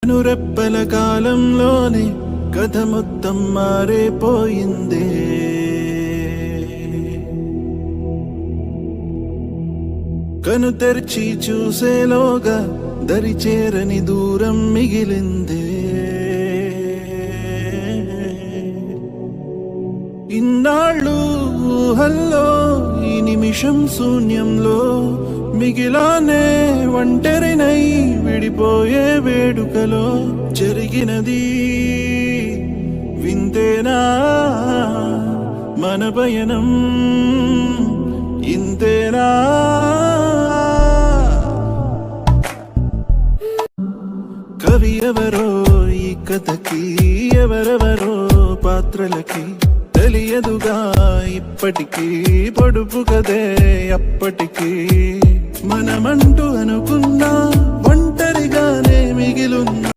నురెప్పల కాలంలోనే కథ మొత్తం మారిపోయిందే. కను తెరిచి చూసేలోగా దరి చేరని దూరం మిగిలిందే. ఇన్నాళ్ళు ఊహల్లో ఈ నిమిషం శూన్యంలో మిగిలానే ఒంటరినై విడిపోయే వేడుకలో జరిగినది వింతేనా మన పయనం ఇంతేనా. కవి ఎవరో ఈ కథకి ఎవరెవరో పాత్రలకి తెలియదుగా ఇప్పటికీ పొడుపు కదే అప్పటికీ. మనమంటూ అనుకున్నా ఒంటరిగానే మిగిలున్నా